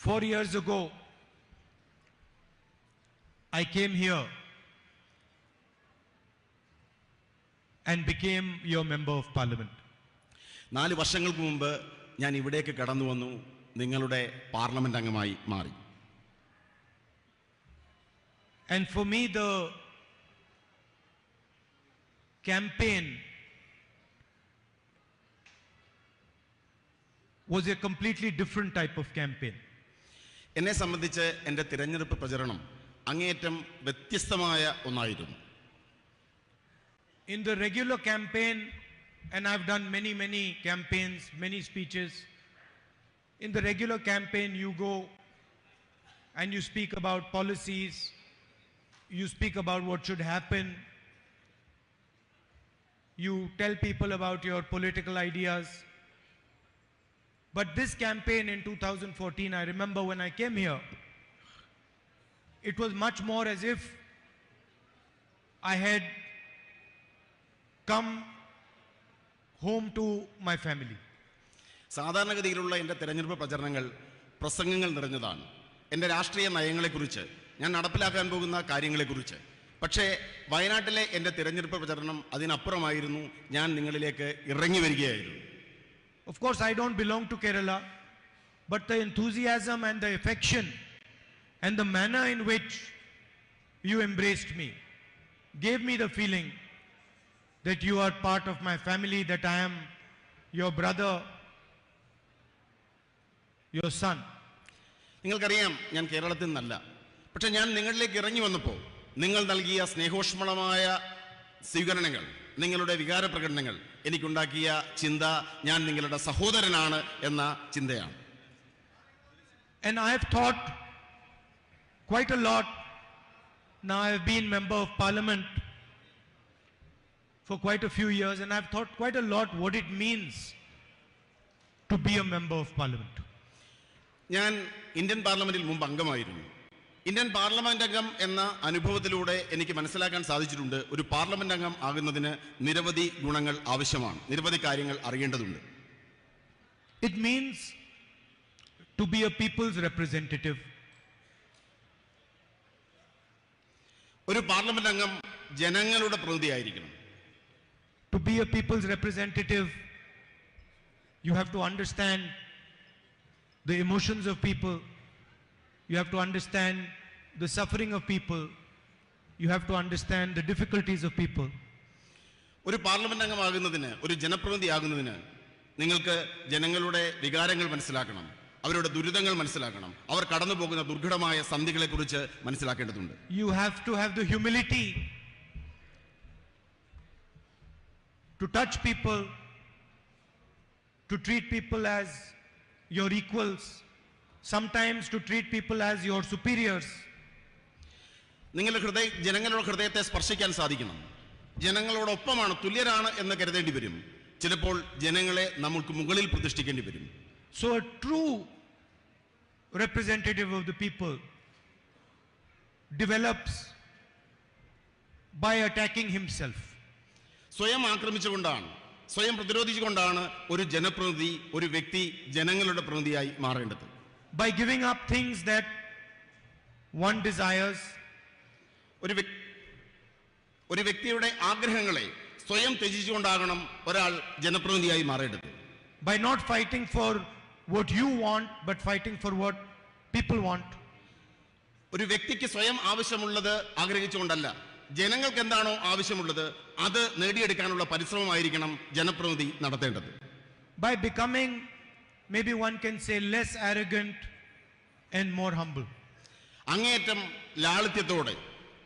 4 years ago, I came here and became your member of parliament. 4 വർഷങ്ങൾക്ക് മുമ്പ് ഞാൻ ഇവിടേക്ക് കടന്നു വന്നു, നിങ്ങളുടെ പാർലമെന്റ് അംഗമായി മാറി. And for me, the campaign was a completely different type of campaign. എന്നെ സംബന്ധിച്ച് എൻ്റെ തിരഞ്ഞെടുപ്പ് പ്രചരണം അങ്ങേയറ്റം വ്യത്യസ്തമായ ഒന്നായിരുന്നു. In the regular campaign, and I've done many campaigns, many speeches. In the regular campaign, you go and you speak about policies, you speak about what should happen, you tell people about your political ideas. But this campaign in 2014, I remember when I came here, it was much more as if I had come home to my family. സാധാരണഗതിയിലുള്ള എൻ്റെ തിരഞ്ഞെടുപ്പ് പ്രചരണങ്ങൾ പ്രസംഗങ്ങൾ നിറഞ്ഞതാണ്, എൻ്റെ രാഷ്ട്രീയ നയങ്ങളെക്കുറിച്ച്, ഞാൻ നടപ്പിലാക്കാൻ പോകുന്ന കാര്യങ്ങളെക്കുറിച്ച്. പക്ഷേ വയനാട്ടിലെ എൻ്റെ തിരഞ്ഞെടുപ്പ് പ്രചരണം അതിനപ്പുറമായിരുന്നു. ഞാൻ നിങ്ങളിലേക്ക് ഇറങ്ങി വരികയായിരുന്നു. Of course, I don't belong to Kerala, but the enthusiasm and the affection and the manner in which you embraced me gave me the feeling that you are part of my family, that I am your brother, your son. നിങ്ങൾക്കറിയാം, ഞാൻ കേരളത്തിൽ നിന്നല്ല. പക്ഷെ ഞാൻ നിങ്ങളിലേക്ക് ഇറങ്ങി വന്നപ്പോൾ നിങ്ങൾ നൽകിയ സ്നേഹോഷ്മളമായ സ്വീകരണങ്ങൾ, നിങ്ങളുടെ വികാര പ്രകടനങ്ങൾ എനിക്കുണ്ടാക്കിയ ചിന്ത ഞാൻ നിങ്ങളുടെ സഹോദരനാണ് എന്ന ചിന്തയാണ്. And I have thought quite a lot. Now I have been member of parliament for quite a few years, and I have thought quite a lot what it means to be a member of parliament. ഞാൻ Indian പാർലമെന്റിൽ മുമ്പ് അംഗമായിരുന്നു. Indian parliament അംഗം എന്ന അനുഭവത്തിലൂടെ എനിക്ക് മനസ്സിലാക്കാൻ സാധിച്ചിട്ടുണ്ട്, ഒരു പാർലമെന്റ് അംഗം ആകുന്നതിന് നിരവധി ഗുണങ്ങൾ ആവശ്യമാണ്, നിരവധി കാര്യങ്ങൾ അറിയേണ്ടതുണ്ട്. It means to be a people's representative. ഒരു പാർലമെന്റ് അംഗം ജനങ്ങളുടെ പ്രതിനിധിയായിരിക്കണം. To be a people's representative, you have to understand the emotions of people. You have to understand the suffering of people. You have to understand the difficulties of people. ഒരു parliament അംഗമാകുന്നതിന്, ഒരു ജനപ്രതിനിധിയാകുന്നതിന് നിങ്ങൾക്ക് ജനങ്ങളുടെ വികാരങ്ങൾ മനസ്സിലാക്കണം, അവരുടെ ദുരിതങ്ങൾ മനസ്സിലാക്കണം, അവർ കടന്നു പോകുന്ന ദുർഘടമായ സന്ധികളെക്കുറിച്ച് മനസ്സിലാക്കേണ്ടതുണ്ട്. You have to have the humility to touch people, to treat people as your equals, sometimes to treat people as your superiors. നിങ്ങളുടെ ജനങ്ങളുടെ ഹൃദയത്തെ സ്പർശിക്കാൻ സാധിക്കണം. ജനങ്ങളോടൊപ്പമാണ്, തുല്യരാണ് എന്ന് കരുതേണ്ടി വരും. ചിലപ്പോൾ ജനങ്ങളെ നമുക്ക് മുകളിൽ പ്രതിഷ്ഠിക്കേണ്ടി വരും. So a true representative of the people develops by attacking himself. സ്വയം ആക്രമിച്ചുകൊണ്ടാണ്, സ്വയം പ്രതിരോധിച്ചുകൊണ്ടാണ് ഒരു ജനപ്രതിനിധി, ഒരു വ്യക്തി ജനങ്ങളുടെ പ്രതിനിധിയായി മാറേണ്ടത്. By giving up things that one desires. ഒരു വ്യക്തിയുടെ ആഗ്രഹങ്ങളെ സ്വയം ത്യജിച്ചുകൊണ്ടാകണം ഒരാൾ ജനപ്രതിനിധിയായി മാറേണ്ടത്. By not fighting for what you want, but fighting for what people want. ഒരു വ്യക്തിക്ക് സ്വയം ആവശ്യമുള്ളത് ആഗ്രഹിച്ചുകൊണ്ടല്ല, ജനങ്ങൾക്ക് എന്താണോ ആവശ്യമുള്ളത് അത് നേടിയെടുക്കാനുള്ള പരിശ്രമമായിരിക്കണം ജനപ്രതിനിധി നടത്തേണ്ടത്. By becoming, maybe one can say, less arrogant and more humble. അങ്ങേയറ്റം ലാളിത്യത്തോടെ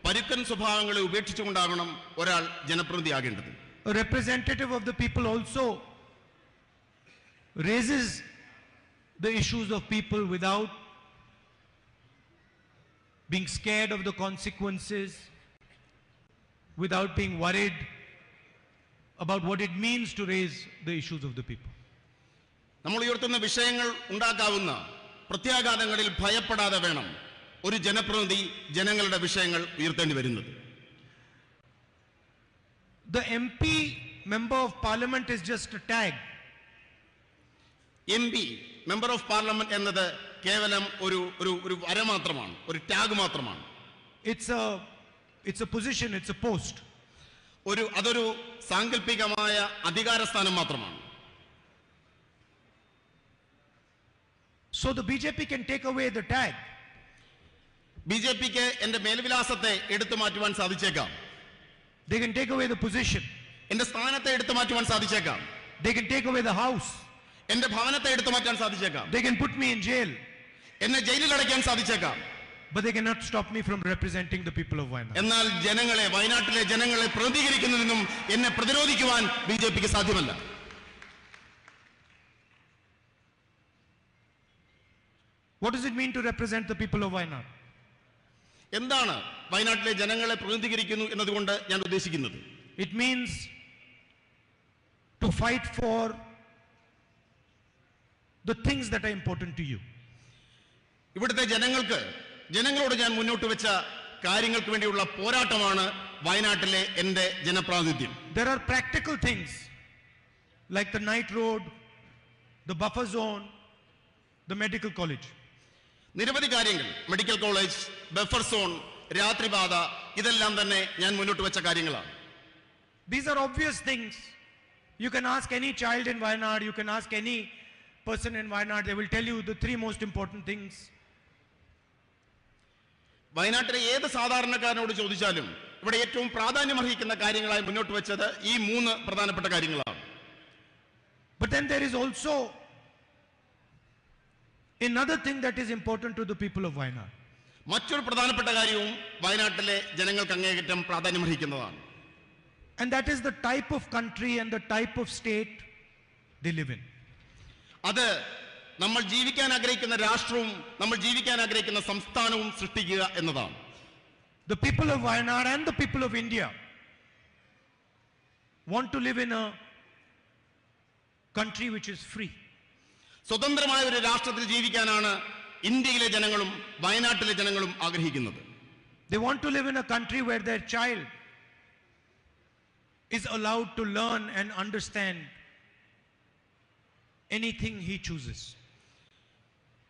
പരുക്കൻ സ്വഭാവങ്ങളെ ഉപേക്ഷിച്ചുകൊണ്ടാകണം ഒരാൾ ജനപ്രതിനിധിയാകേണ്ടത്. A representative of the people also raises the issues of people without being scared of the consequences, without being worried about what it means to raise the issues of the people. നമ്മൾ ഉയർത്തുന്ന വിഷയങ്ങൾ ഉണ്ടാക്കാവുന്ന പ്രത്യാഘാതങ്ങളിൽ ഭയപ്പെടാതെ വേണം ഒരു ജനപ്രതിനിധി ജനങ്ങളുടെ വിഷയങ്ങൾ ഉയർത്തേണ്ടി വരുന്നത്. The MP, member of parliament, is just a tag. MP, member of parliament എന്നത് കേവലം ഒരു വര മാത്രമാണ്, ഒരു ടാഗ് മാത്രമാണ്. It's a position, it's a post. അതൊരു സാങ്കല്പികമായ അധികാരസ്ഥാനം മാത്രമാണ്. So the BJP can take away the tag. ബിജെപിക്ക് എന്റെ മേൽവിലാസത്തെ എടുത്തു മാറ്റുവാൻ സാധിച്ചേക്കാം. They can take away the position. എന്റെ സ്ഥാനത്തെ എടുത്തു മാറ്റുവാൻ സാധിച്ചേക്കാം. They can take away the house. എന്റെ ഭവനത്തെ എടുത്തു മാറ്റാൻ സാധിച്ചേക്കാം. They can put me in jail. എന്നെ ജയിലിൽ അടയ്ക്കാൻ സാധിച്ചേക്കാം. But they cannot stop me from representing the people of Wayanad. എന്നാൽ വയനാട്ടിലെ ജനങ്ങളെ പ്രതികരിക്കുന്നതിനും എന്നെ പ്രതിരോധിക്കുവാൻ ബിജെപിക്ക് സാധ്യമല്ല. What does it mean to represent the people of Wayanad? എന്താണ് വയനാട്ടിലെ ജനങ്ങളെ പ്രതിനിധീകരിക്കുന്നു എന്നതുകൊണ്ട് ഞാൻ ഉദ്ദേശിക്കുന്നത്? It means to fight for the things that are important to you. ഇവിടുത്തെ ജനങ്ങളോട് ഞാൻ മുന്നോട്ട് വെച്ച കാര്യങ്ങൾക്ക് വേണ്ടിയുള്ള പോരാട്ടമാണ് വയനാട്ടിലെ എൻ്റെ ജനപ്രാതിനിധ്യം. There are practical things like the night road, the buffer zone, the medical college. നിരവധി കാര്യങ്ങൾ, മെഡിക്കൽ കോളേജ്, ബഫർ സോൺ, രാത്രിപാത, ഇതെല്ലാം തന്നെ ഞാൻ മുന്നോട്ട് വെച്ച കാര്യങ്ങളാണ്. These are obvious things. You can ask any child in Wayanad, you can ask any person in Wayanad, they will tell you the three most important things. വയനാട്ടിലെ ഏത് സാധാരണക്കാരനോട് ചോദിച്ചാലും ഇവിടെ ഏറ്റവും പ്രാധാന്യമർഹിക്കുന്ന കാര്യങ്ങളായി മുന്നോട്ട് വെച്ചത് ഈ 3 പ്രധാനപ്പെട്ട കാര്യങ്ങളാണ്. But then there is also another thing that is important to the people of Wayanad. മറ്റൊരു പ്രധാനപ്പെട്ട കാര്യവും വയനാട്ടിലെ ജനങ്ങൾക്ക് അങ്ങേയറ്റം പ്രാധാന്യമർഹിക്കുന്നതാണ്. And that is the type of country and the type of state they live in. അത് നമ്മൾ ജീവിക്കാൻ ആഗ്രഹിക്കുന്ന രാഷ്ട്രവും നമ്മൾ ജീവിക്കാൻ ആഗ്രഹിക്കുന്ന സംസ്ഥാനവും സൃഷ്ടിക്കുക എന്നതാണ്. The people of Wayanad and the people of India want to live in a country which is free. സ്വതന്ത്രമായ ഒരു രാഷ്ട്രത്തിൽ ജീവിക്കാനാണ് ഇന്ത്യയിലെ ജനങ്ങളും വയനാട്ടിലെ ജനങ്ങളും ആഗ്രഹിക്കുന്നത്. They want to live in a country where their child is allowed to learn and understand anything he chooses.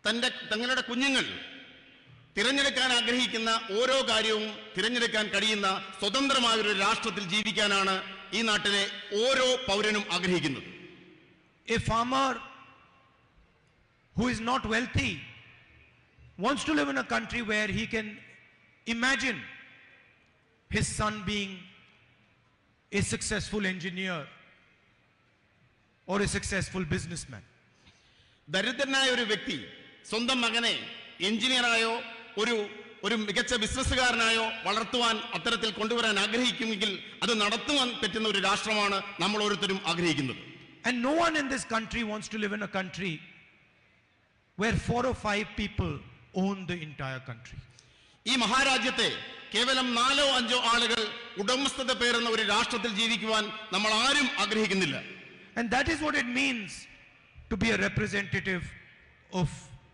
തങ്ങളുടെ കുഞ്ഞുങ്ങൾ തിരഞ്ഞെടുക്കാൻ ആഗ്രഹിക്കുന്ന ഓരോ കാര്യവും തിരഞ്ഞെടുക്കാൻ കഴിയുന്ന സ്വതന്ത്രമായ ഒരു രാഷ്ട്രത്തിൽ ജീവിക്കാനാണ് ഈ നാട്ടിലെ ഓരോ പൗരനും ആഗ്രഹിക്കുന്നത്. A farmer who is not wealthy wants to live in a country where he can imagine his son being a successful engineer or a successful businessman. ദരിദ്രനായ ഒരു വ്യക്തി സ്വന്തം മകനെ എഞ്ചിനീയറായോ ഒരു മികച്ച ബിസിനസ്സുകാരനായോ വളർത്തുവാൻ അത്തരത്തിൽ കൊണ്ടുവരാൻ ആഗ്രഹിക്കുമെങ്കിൽ അത് നടത്തുവാൻ പറ്റുന്ന ഒരു രാഷ്ട്രമാണ് നമ്മൾ ഓരോരുത്തരും ആഗ്രഹിക്കുന്നത്. And no one in this country wants to live in a country where 4 or 5 people own the entire country. ഈ മഹാരാജ്യത്തെ കേവലം 4 or 5 ആളുകൾ ഉടമസ്ഥത പേറുന്ന ഒരു രാഷ്ട്രത്തിൽ ജീവിക്കുവാൻ നമ്മൾ ആരും ആഗ്രഹിക്കുന്നില്ല. And that is what it means to be a representative of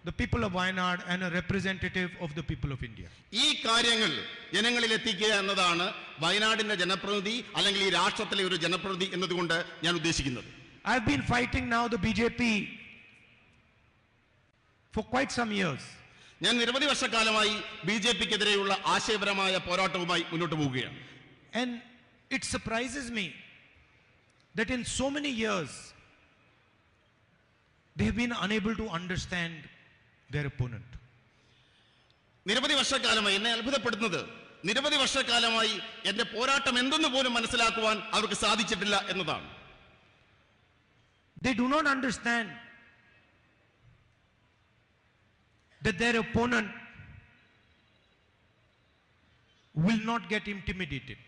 the people of Wayanad and a representative of the people of India. ഈ കാര്യങ്ങൾ ജനങ്ങളിൽ എത്തിക്കുക എന്നതാണ് വയനാടിന്റെ ജനപ്രതിനിധി അല്ലെങ്കിൽ ഈ രാഷ്ട്രത്തിലെ ഒരു ജനപ്രതിനിധി എന്നതുകൊണ്ട് ഞാൻ ഉദ്ദേശിക്കുന്നത്. I have been fighting now the BJP for quite some years. ഞാൻ നിരവധി വർഷക്കാലമായി ബിജെപിക്കെതിരെയുള്ള ആശയപരമായ പോരാട്ടവുമായി മുന്നോട്ട് പോവുകയാണ്. And it surprises me that in so many years they have been unable to understand their opponent. നിരവധി വർഷക്കാലമായി എന്നെ അത്ഭുതപ്പെടുന്നത് നിരവധി വർഷക്കാലമായി എന്റെ പോരാട്ടം എന്തെന്ന് പോലും മനസ്സിലാക്കുവാൻ അവർക്ക് സാധിച്ചിട്ടില്ല എന്നതാണ്. They do not understand that their opponent will not get intimidated.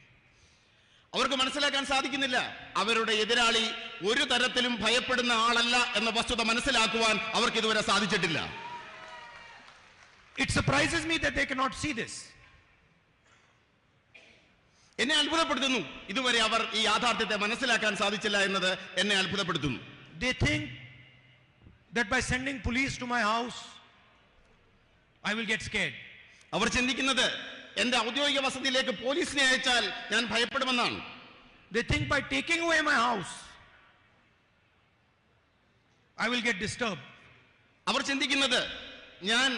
അവർക്ക് മനസ്സിലാക്കാൻ സാധിക്കുന്നില്ല അവരുടെ എതിരാളി ഒരു തരത്തിലും ഭയപ്പെടുന്ന ആളല്ല എന്ന വസ്തുത മനസ്സിലാക്കുവാൻ അവർക്ക് ഇതുവരെ സാധിച്ചിട്ടില്ല. It surprises me that they cannot see this. എന്നെ അത്ഭുതപ്പെടുത്തുന്നു ഇതുവരെ അവർ ഈ യാഥാർത്ഥ്യത്തെ മനസ്സിലാക്കാൻ സാധിച്ചില്ല എന്നത് എന്നെ അത്ഭുതപ്പെടുത്തുന്നു. They think that by sending police to my house I will get scared. അവർ ചിന്തിക്കുന്നത് എന്റെ ഔദ്യോഗിക വസതിയിലേക്ക് പോലീസിനെ അയച്ചാൽ ഞാൻ ഭയപ്പെടുമെന്നാണ്. They think by taking away my house I will get disturbed. അവർ ചിന്തിക്കുന്നത് ഞാൻ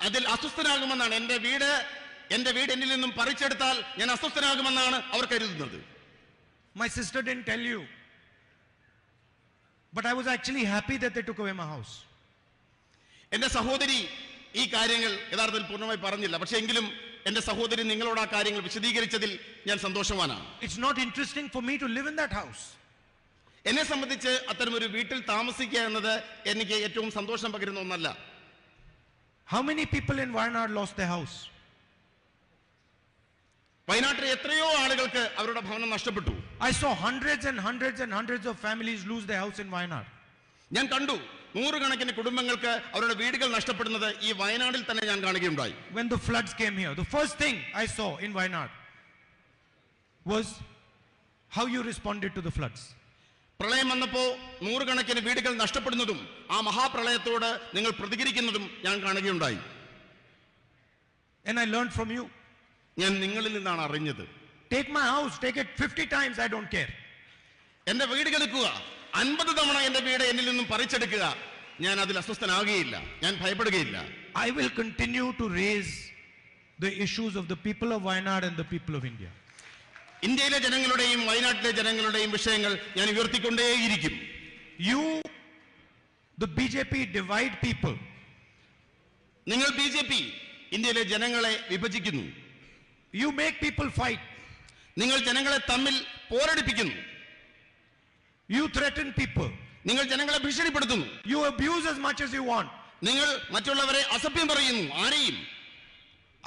അതിൽ അസ്വസ്ഥനാകുമെന്നാണ്. എൻ്റെ വീട് എന്നിൽ നിന്നും പറിച്ചെടുത്താൽ ഞാൻ അസ്വസ്ഥനാകുമെന്നാണ് അവർ കരുതുന്നത്. My sister didn't tell you, but I was actually happy that they took away my house. എൻ്റെ സഹോദരി ഈ കാര്യങ്ങൾ യഥാർത്ഥത്തിൽ പൂർണ്ണമായി പറഞ്ഞില്ല. പക്ഷേ എങ്കിലും എൻ്റെ സഹോദരി നിങ്ങളോട് ആ കാര്യങ്ങൾ വിശദീകരിച്ചതിൽ ഞാൻ സന്തോഷവാനാണ്. It's not interesting for me to live in that house. എന്നെ സംബന്ധിച്ച് അത്തരമൊരു വീട്ടിൽ താമസിക്കുക എന്നത് എനിക്ക് ഏറ്റവും സന്തോഷം പകരുന്ന ഒന്നല്ല. How many people in Wayanad lost their house? വയനാട്ടിലെ എത്രയോ ആളുകൾക്ക് അവരുടെ ഭവനം നഷ്ടപ്പെട്ടു. I saw hundreds and hundreds and hundreds of families lose their house in Wayanad. ഞാൻ കണ്ടു നൂറുകണക്കിന് കുടുംബങ്ങൾക്ക് അവരുടെ വീടുകൾ നഷ്ടപ്പെടുന്നത് ഈ വയനാട്ടിൽ തന്നെ ഞാൻ കാണുകയുണ്ടായി. When the floods came here, the first thing I saw in Wayanad was how you responded to the floods. പ്രളയം വന്നപ്പോൾ നൂറുകണക്കിന് വീടുകൾ നഷ്ടപ്പെടുന്നതും ആ മഹാപ്രളയത്തോട് നിങ്ങൾ പ്രതികരിക്കുന്നതും ഞാൻ കാണുകയുണ്ടായി. And I learned from you. ഞാൻ നിങ്ങളിൽ നിന്നാണ് അറിഞ്ഞത്. Take my house, take it 50 times, I don't care. എന്റെ വീട് എടുക്കുക, 50 തവണ എന്റെ വീട് എന്നിൽ നിന്നും പറിച്ചെടുക്കുക, ഞാൻ അതിൽ അസ്വസ്ഥനാകുകയില്ല, ഞാൻ ഭയപ്പെടുകയില്ല. I will continue to raise the issues of the people of Wayanad and the people of India. ഇന്ത്യയിലെ ജനങ്ങളുടെയും വയനാട്ടിലെ ജനങ്ങളുടെയും വിഷയങ്ങൾ ഞാൻ ഉയർത്തിക്കൊണ്ടേയിരിക്കും. You, the BJP, divide people. നിങ്ങൾ BJP ഇന്ത്യയിലെ ജനങ്ങളെ വിഭജിക്കുന്നു. You make people fight. നിങ്ങൾ ജനങ്ങളെ തമ്മിൽ പോരടിപ്പിക്കുന്നു. You threaten people. നിങ്ങൾ ജനങ്ങളെ ഭീഷണിപ്പെടുത്തുന്നു. You abuse as much as you want. നിങ്ങൾ മറ്റുള്ളവരെ അസഭ്യം പറയുന്നു. ആരെയും.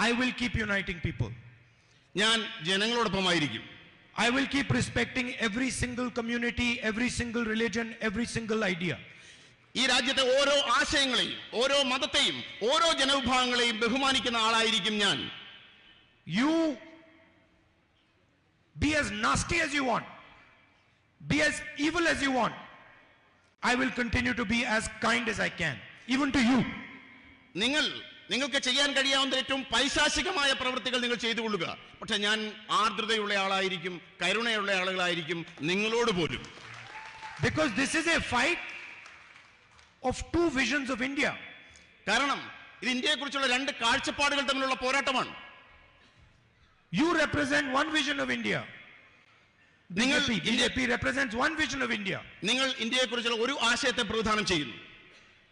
I will keep uniting people. ഞാൻ ജനങ്ങളോടൊപ്പമായിരിക്കും. I will keep respecting every single community, every single religion, every single idea. ഈ രാജ്യത്തെ ഓരോ ആശയങ്ങളെയും ഓരോ മതത്തെയും ഓരോ ജനവിഭാഗങ്ങളെയും ബഹുമാനിക്കുന്ന ആളായിരിക്കും ഞാൻ. You be as nasty as you want, be as evil as you want. I will continue to be as kind as I can, even to you. നിങ്ങൾക്ക് ചെയ്യാൻ കഴിയാവുന്ന ഏറ്റവും പൈശാചികമായ പ്രവൃത്തികൾ നിങ്ങൾ ചെയ്തുകൊള്ളുക. പക്ഷെ ഞാൻ ആർദ്രതയുള്ള ആളായിരിക്കും, കരുണയുള്ള ആളുകളായിരിക്കും നിങ്ങളോട് പോലും. Because this is a fight of two visions of India. കാരണം ഇത് ഇന്ത്യയെക്കുറിച്ചുള്ള രണ്ട് കാഴ്ചപ്പാടുകൾ തമ്മിലുള്ള പോരാട്ടമാണ്. You represent one vision of India. BJP represents one vision of India. നിങ്ങൾ ഇന്ത്യയെക്കുറിച്ചുള്ള ഒരു ആശയത്തെ പ്രതിനിധാനം ചെയ്യുന്നു.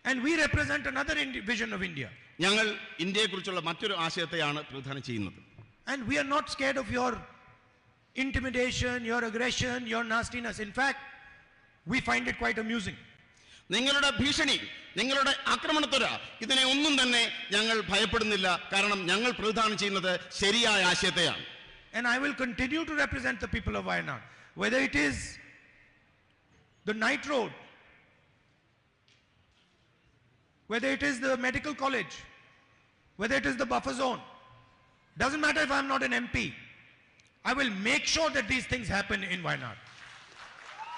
And we represent another vision of India. ഞങ്ങൾ ഇന്ത്യയെക്കുറിച്ചുള്ള മറ്റൊരു ആശയത്തെയാണ് പ്രതിനിധാനം ചെയ്യുന്നത്. And we are not scared of your intimidation, your aggression, your nastiness. In fact, we find it quite amusing. നിങ്ങളുടെ ഭീഷണി, നിങ്ങളുടെ ആക്രമണത്വര, ഇതിനെ ഒന്നും തന്നെ ഞങ്ങൾ ഭയപ്പെടുന്നില്ല. കാരണം ഞങ്ങൾ പ്രതിനിധാനം ചെയ്യുന്നത് ശരിയായ ആശയത്തെയാണ്. And I will continue to represent the people of Wayanad, whether it is the night road, whether it is the medical college, whether it is the buffer zone. Doesn't matter if I'm not an MP. I will make sure that these things happen in Wayanad.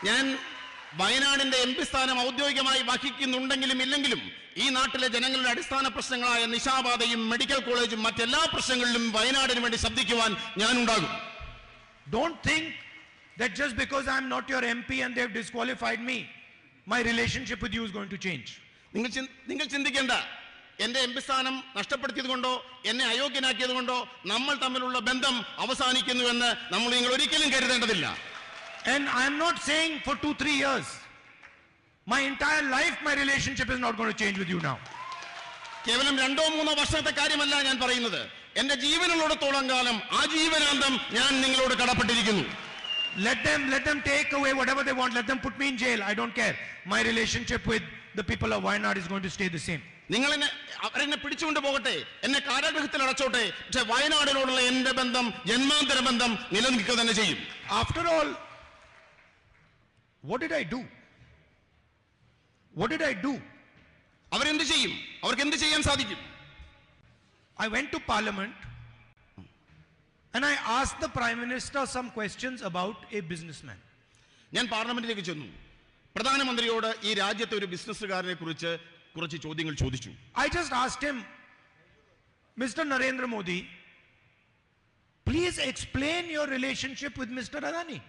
ഞാൻ വയനാടിന്റെ MP സ്ഥാനം ഔദ്യോഗികമായി വഹിക്കുന്നുണ്ടെങ്കിലും ഇല്ലെങ്കിലും ഈ നാട്ടിലെ ജനങ്ങളുടെ അടിസ്ഥാന പ്രശ്നങ്ങളായ നിശാപാതയും medical കോളേജും മറ്റെല്ലാ പ്രശ്നങ്ങളിലും വയനാടിന് വേണ്ടി ശബ്ദിക്കുവാൻ ഞാൻ ഉണ്ടാകും. Don't think that just because I'm not your MP and they've disqualified me, my relationship with you is going to change. നിങ്ങൾ ചിന്തിക്കേണ്ട, എന്റെ MP സ്ഥാനം നഷ്ടപ്പെടുത്തിയത് കൊണ്ടോ എന്നെ അയോഗ്യനാക്കിയത് കൊണ്ടോ നമ്മൾ തമ്മിലുള്ള ബന്ധം അവസാനിക്കുന്നുവെന്ന് നിങ്ങൾ ഒരിക്കലും കരുതേണ്ടതില്ല. And I'm not saying for 2-3 years. My entire life, my relationship is not going to change with you now. കേവലം 2-3 വർഷത്തെ കാര്യമല്ല ഞാൻ പറയുന്നത്. എന്റെ ജീവനുള്ളിടത്തോളം കാലം ആജീവനാന്തം ഞാൻ നിങ്ങളോട് കടപ്പെട്ടിരിക്കുന്നു. Let them take away whatever they want. Let them put me in jail. I don't care. My relationship with the people of Wayanad is going to stay the same. അവരെന്നെ പിടിച്ചുകൊണ്ട് പോകട്ടെ, എന്നെ കാരാഗൃഹത്തിൽ അടച്ചോട്ടെ, പക്ഷെ വയനാടിനോടുള്ള എന്റെ ബന്ധം, ജന്മാന്തര ബന്ധം നിലനിൽക്കുക തന്നെ ചെയ്യും. After all, what did I do? What did I do? അവരെന്ത് ചെയ്യും? അവർക്ക് എന്ത് ചെയ്യാൻ സാധിക്കും? I went to Parliament and I asked the Prime Minister some questions about a businessman. ഞാൻ പാർലമെന്റിലേക്ക് ചെന്നു. പ്രധാനമന്ത്രിയോട് ഈ രാജ്യത്തെ ഒരു ബിസിനസ്സുകാരനെ കുറിച്ച് കുറച്ച് ചോദ്യങ്ങൾ ചോദിച്ചു. I just asked him, Mr. Narendra Modi, please explain your relationship with Mr. Adani.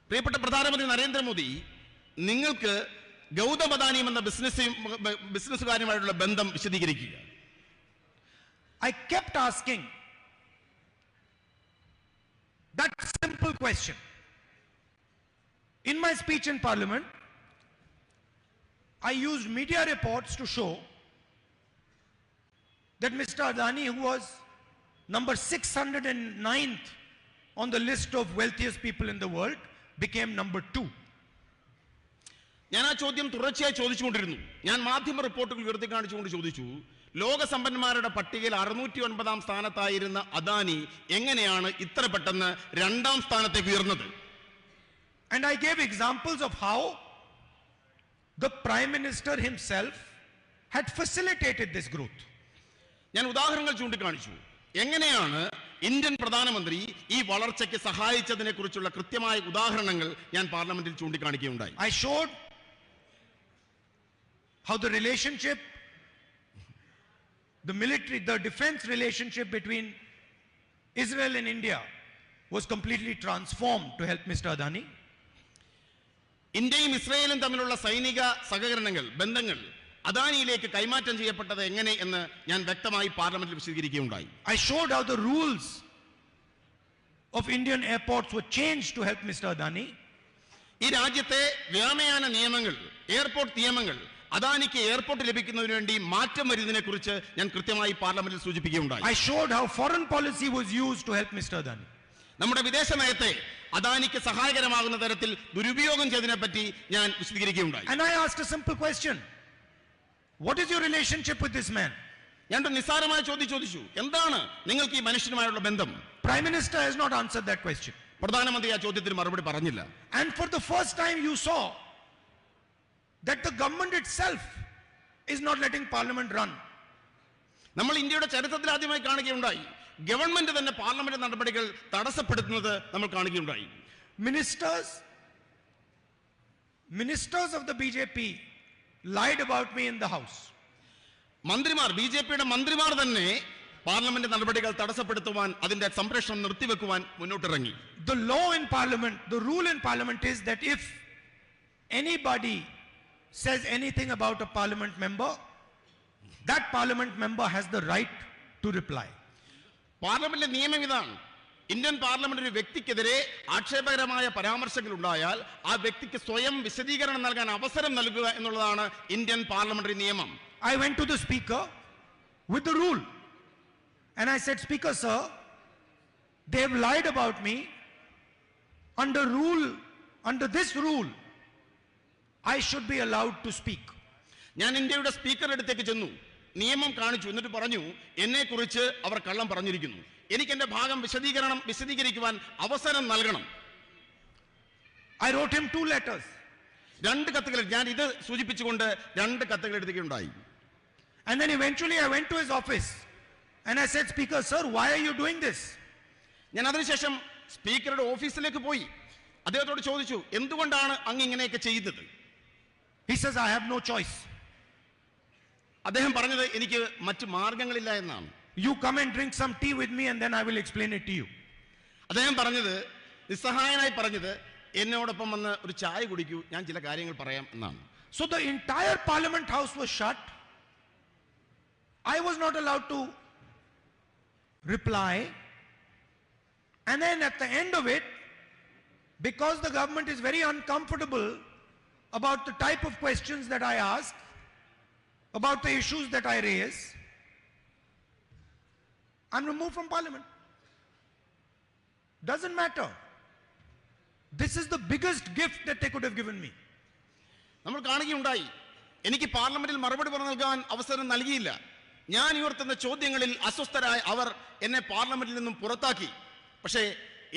പ്രിയപ്പെട്ട പ്രധാനമന്ത്രി നരേന്ദ്രമോദി, നിങ്ങൾക്ക് ഗൗതം അദാനിയും എന്ന ബിസിനസ്സുകാരുമായിട്ടുള്ള ബന്ധം വിശദീകരിക്കുക. I kept asking that simple question. In my speech in Parliament, I used media reports to show that Mr. Adani, who was number 609th on the list of wealthiest people in the world, became number 2. ഞാൻ ആ ചോദ്യം തുടർച്ചയായി ചോദിച്ചുകൊണ്ടിരുന്നു. ഞാൻ മാധ്യമ റിപ്പോർട്ടുകൾ ഉയർത്തി കാണിച്ചുകൊണ്ട് ചോദിച്ചു, ലോകസമ്പന്നന്മാരുടെ പട്ടികയിൽ 609 സ്ഥാനത്തായിരുന്ന അദാനി എങ്ങനെയാണ് ഇത്ര പെട്ടെന്ന് 2ാം സ്ഥാനത്തേക്ക് ഉയർന്നത്? And I gave examples of how the Prime Minister himself had facilitated this growth. ഞാൻ ഉദാഹരണങ്ങൾ ചൂണ്ടിക്കാണിച്ചു. എങ്ങനെയാണ് ഇന്ത്യൻ പ്രധാനമന്ത്രി ഈ വളർച്ചയ്ക്ക് സഹായിച്ചതിനെ കുറിച്ചുള്ള കൃത്യമായ ഉദാഹരണങ്ങൾ ഞാൻ പാർലമെന്റിൽ ചൂണ്ടിക്കാണിക്കുകയുണ്ടായി. I showed how the relationship, the military, the defense relationship between Israel and India was completely transformed to help Mr. Adani. ഇന്ത്യയും ഇസ്രായേലും തമ്മിലുള്ള സൈനിക സഹകരണങ്ങൾ, ബന്ധങ്ങൾ അദാനിയിലേക്ക് കൈമാറ്റം ചെയ്യപ്പെട്ടത് എങ്ങനെ എന്ന് ഞാൻ വ്യക്തമായി പാർലമെന്റിൽ വിശദീകരിക്കുകയുണ്ടായി. I showed how the rules of Indian airports were changed to help Mr. Adani. ഈ രാജ്യത്തെ വ്യോമയാന നിയമങ്ങൾ, എയർപോർട്ട് നിയമങ്ങൾ അദാനിക്ക് എയർപോർട്ട് ലഭിക്കുന്നതിന് വേണ്ടി മാറ്റം വരുന്നതിനെ കുറിച്ച് ഞാൻ കൃത്യമായി പാർലമെന്റിൽ സൂചിപ്പിക്കുകയുണ്ടായി. I showed how foreign policy was used to help Mr. Adani. നമ്മുടെ വിദേശ നയത്തെ അദാനിക്ക് സഹായകരമാകുന്ന തരത്തിൽ ദുരുപയോഗം ചെയ്തതിനെ പറ്റി ഞാൻ വിശദീകരിക്കുകയുണ്ടായി. And I asked a simple question. What is your relationship with this man? ഞാൻ ഒരു നിസ്സാരമായ ചോദ്യം ചോദിച്ചു, എന്താണ് നിങ്ങൾക്ക് ഈ മനുഷ്യനുമായുള്ള ബന്ധം? Prime Minister has not answered that question. പ്രധാനമന്ത്രി ആ ചോദ്യത്തിന് മറുപടി പറഞ്ഞില്ല. And for the first time you saw that the government itself is not letting parliament run. നമ്മൾ ഇന്ത്യയുടെ ചരിത്രത്തിൽ ആദ്യമായി കാണുകയുണ്ടായി, ഗവൺമെന്റ് തന്നെ പാർലമെന്റ് നടപടികൾ തടസ്സപ്പെടുത്തുന്നത് നമ്മൾ കാണുകയുണ്ടായി. Ministers of the BJP lied about me in the house. മന്ത്രിമാർ, ബിജെപിയുടെ മന്ത്രിമാർ തന്നെ പാർലമെന്റ് നടപടികൾ തടസ്സപ്പെടുത്തുവാൻ, അതിന്റെ സംരക്ഷണം നിർത്തിവെക്കുവാൻ മുന്നോട്ടിറങ്ങി. The law in parliament, the rule in parliament is that if anybody says anything about a parliament member, that parliament member has the right to reply. പാർലമെന്റിലെ നിയമം ഇതാണ്. ഇന്ത്യൻ പാർലമെന്റ് ഒരു വ്യക്തിക്കെതിരെ ആക്ഷേപകരമായ പരാമർശങ്ങൾ ഉണ്ടായാൽ ആ വ്യക്തിക്ക് സ്വയം വിശദീകരണം നൽകാൻ അവസരം നൽകുക എന്നുള്ളതാണ് ഇന്ത്യൻ പാർലമെന്ററി നിയമം. I went to the speaker with the rule and I said, Speaker sir, they have lied about me. Under this rule I should be allowed to speak. ഞാൻ ഇന്ത്യയുടെ സ്പീക്കറുടെ അടുത്തേക്ക് ചെന്നു, നിയമം കാണിച്ചു, എന്നിട്ട് പറഞ്ഞു, എന്നെ കുറിച്ച് അവർ കള്ളം പറഞ്ഞിരിക്കുന്നു, എനിക്ക് എന്റെ ഭാഗം വിശദീകരിക്കുവാൻ അവസരം നൽകണം. I wrote him 2 letters. 2 കത്തുകൾ, ഞാൻ ഇത് സൂചിപ്പിച്ചുകൊണ്ട് 2 കത്തുകൾ എടുക്കുകയുണ്ടായി. And then eventually I went to his office and I said, Speaker sir, why are you doing this? ഞാൻ അതിനുശേഷം സ്പീക്കറുടെ ഓഫീസിലേക്ക് പോയി അദ്ദേഹത്തോട് ചോദിച്ചു, എന്തുകൊണ്ടാണ് അങ്ങ് ഇങ്ങനെയൊക്കെ ചെയ്തത്? He says, I have no choice. അദ്ദേഹം പറഞ്ഞത്, എനിക്ക് മറ്റു മാർഗങ്ങളില്ല എന്നാണ്. You come and drink some tea with me and then I will explain it to you. അദ്ദേഹം പറഞ്ഞത്, നിസ്സഹായനായി പറഞ്ഞത്, എന്നോടൊപ്പം വന്ന് ഒരു ചായ കുടിക്കൂ, ഞാൻ ചില കാര്യങ്ങൾ പറയാം എന്നാണ്. So the entire parliament house was shut. I was not allowed to reply. And then at the end of it, because the government is very uncomfortable about the type of questions that I ask, about the issues that I raise, I'm removed from parliament. Doesn't matter. This is the biggest gift that they could have given me. നമ്മൾ കാണുകയുണ്ടായി, എനിക്ക് പാർലമെന്റിൽ മറുപടി പറഞ്ഞു നൽകാൻ അവസരം നൽകിയില്ല. ഞാൻ ഉയർത്തുന്ന ചോദ്യങ്ങളിൽ അസ്വസ്ഥരായ അവർ എന്നെ പാർലമെന്റിൽ നിന്നും പുറത്താക്കി. പക്ഷേ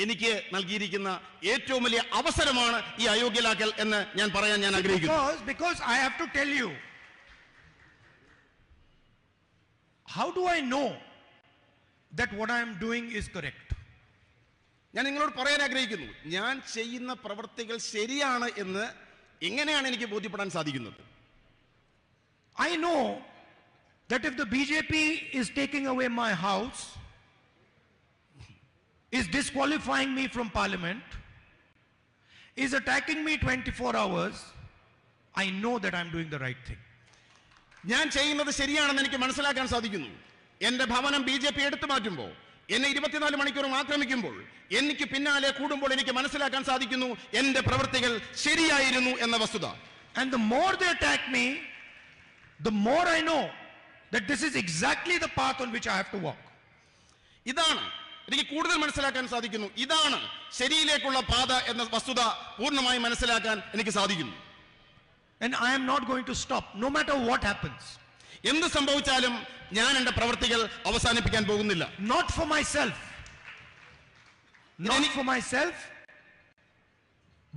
എനിക്ക് നൽകിയിരിക്കുന്ന ഏറ്റവും വലിയ അവസരമാണ് ഈ അയോഗ്യലാക്കൽ എന്ന് ഞാൻ പറയാൻ ഞാൻ ആഗ്രഹിക്കുന്നു. Because I have to tell you, how do I know that what I am doing is correct? ഞാൻ നിങ്ങളോട് പറയാൻ ആഗ്രഹിക്കുന്നു, ഞാൻ ചെയ്യുന്ന പ്രവൃത്തികൾ ശരിയാണ് എന്ന് എങ്ങനെയാണ് എനിക്ക് ബോധ്യപ്പെടാൻ സാധിക്കുന്നത്? I know that if the BJP is taking away my house, is disqualifying me from parliament, is attacking me 24 hours, I know that I'm doing the right thing. ഞാൻ ചെയ്യുന്നത് ശരിയാണെന്ന് എനിക്ക് മനസ്സിലാക്കാൻ സാധിക്കുന്നു. എന്റെ ഭവനം BJP എടുത്തു മാറ്റുമ്പോൾ, എന്നെ 24 മണിക്കൂറും ആക്രമിക്കുമ്പോൾ, എനിക്ക് പിന്നാലെ കൂടുമ്പോൾ എനിക്ക് മനസ്സിലാക്കാൻ സാധിക്കുന്നു എന്റെ പ്രവൃത്തികൾ ശരിയായിരുന്നു എന്ന വസ്തുത. And the more they attack me, the more I know that this is exactly the path on which I have to walk. ഇതാണ് എനിക്ക് കൂടുതൽ മനസ്സിലാക്കാൻ സാധിക്കുന്നു. ഇതാണ് ശരിയിലേക്കുള്ള പാത എന്ന വസ്തുത പൂർണ്ണമായി മനസ്സിലാക്കാൻ എനിക്ക് സാധിക്കുന്നു. And I am not going to stop, no matter what happens. എന്ത് സംഭവിച്ചാലും ഞാൻ എന്റെ പ്രവൃത്തികൾ അവസാനിപ്പിക്കാൻ പോകുന്നില്ല. Not for myself. Not for myself,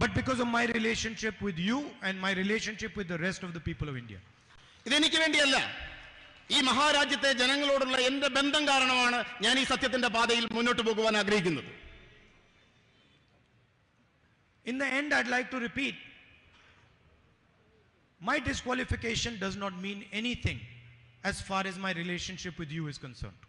but because of my relationship with you and my relationship with the rest of the people of India. ഇതെനിക്ക് വേണ്ടിയല്ല, ഈ മഹാരാജ്യത്തെ ജനങ്ങളോടുള്ള എന്റെ ബന്ധം കാരണമാണ് ഞാൻ ഈ സത്യത്തിന്റെ പാതയിൽ മുന്നോട്ട് പോകുവാൻ ആഗ്രഹിക്കുന്നത്. In the end, I'd like to repeat, my disqualification does not mean anything as far as my relationship with you is concerned.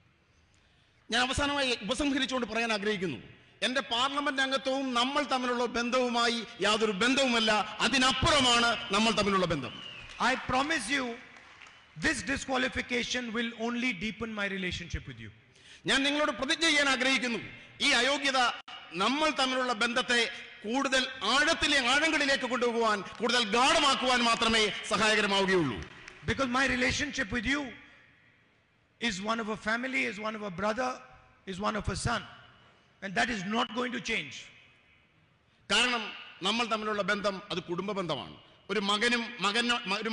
ഞാൻ അവസാനമായി ഉപസംഹരിച്ചുകൊണ്ട് പറയാൻ ആഗ്രഹിക്കുന്നു, എന്റെ പാർലമെന്റ് അംഗത്വവും നമ്മൾ തമ്മിലുള്ള ബന്ധവുമായി യാതൊരു ബന്ധവുമല്ല, അതിനപ്പുറമാണ് നമ്മൾ തമ്മിലുള്ള ബന്ധം. I promise you, this disqualification will only deepen my relationship with you. ഞാൻ നിങ്ങളോട് പ്രതിജ്ഞ ചെയ്യാൻ ആഗ്രഹിക്കുന്നു, ഈ അയോഗ്യത നമ്മൾ തമ്മിലുള്ള ബന്ധത്തെ കൂടുതൽ ആഴങ്ങളിലേക്ക് കൊണ്ടുപോകാൻ, കൂടുതൽ ഗാഢമാക്കുവാൻ മാത്രമേ സഹായകരമാവുകയുള്ളൂ. Because my relationship with you is one of a family, is one of a brother, is one of a son, and that is not going to change. കാരണം നമ്മൾ തമ്മിലുള്ള ബന്ധം അത് കുടുംബ ബന്ധമാണ്. ഒരു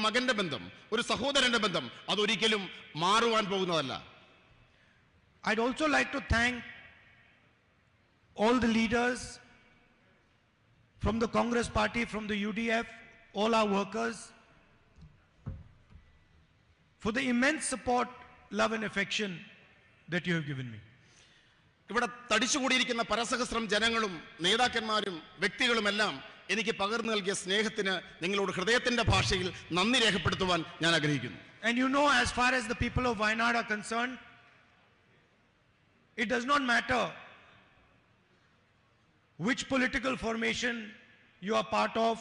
മകന്റെ ബന്ധം, ഒരു സഹോദരന്റെ ബന്ധം അതൊരിക്കലും മാറുവാൻ പോകുന്നതല്ല. I'd also like to thank all the leaders from the Congress party, from the UDF, all our workers, for the immense support, love and affection that you have given me. ഇവിടെ തടിച്ചുകൂടിയിരിക്കുന്ന പരസഹസ്രം ജനങ്ങളും നേതാക്കന്മാരും വ്യക്തികളുമെല്ലാം എനിക്ക് പകർന്നു നൽകിയ സ്നേഹത്തിന് നിങ്ങളോട് ഹൃദയത്തിന്റെ ഭാഷയിൽ നന്ദി രേഖപ്പെടുത്തുവാൻ ഞാൻ ആഗ്രഹിക്കുന്നു. And you know, as far as the people of Wayanad are concerned, it does not matter which political formation you are part of,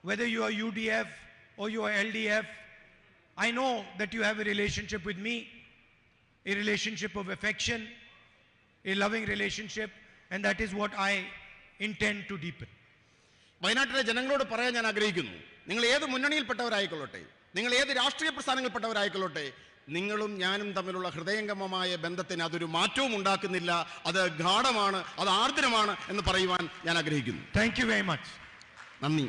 whether you are UDF or you are LDF. I know that you have a relationship with me, a relationship of affection, a loving relationship, and that is what I intend to deepen. വയനാട്ടിലെ ജനങ്ങളോട് പറയാൻ ഞാൻ ആഗ്രഹിക്കുന്നു, നിങ്ങൾ ഏത് മുന്നണിയിൽപ്പെട്ടവരായിക്കൊള്ളട്ടെ, നിങ്ങൾ ഏത് രാഷ്ട്രീയ പ്രസ്ഥാനങ്ങളിൽപ്പെട്ടവരായിക്കൊള്ളട്ടെ, നിങ്ങളും ഞാനും തമ്മിലുള്ള ഹൃദയംഗമമായ ബന്ധത്തിന് അതൊരു മാറ്റവും ഉണ്ടാക്കുന്നില്ല. അത് ഗാഢമാണ്, അത് ആർദ്രമാണ് എന്ന് പറയുവാൻ ഞാൻ ആഗ്രഹിക്കുന്നു. Thank you very much. നന്ദി.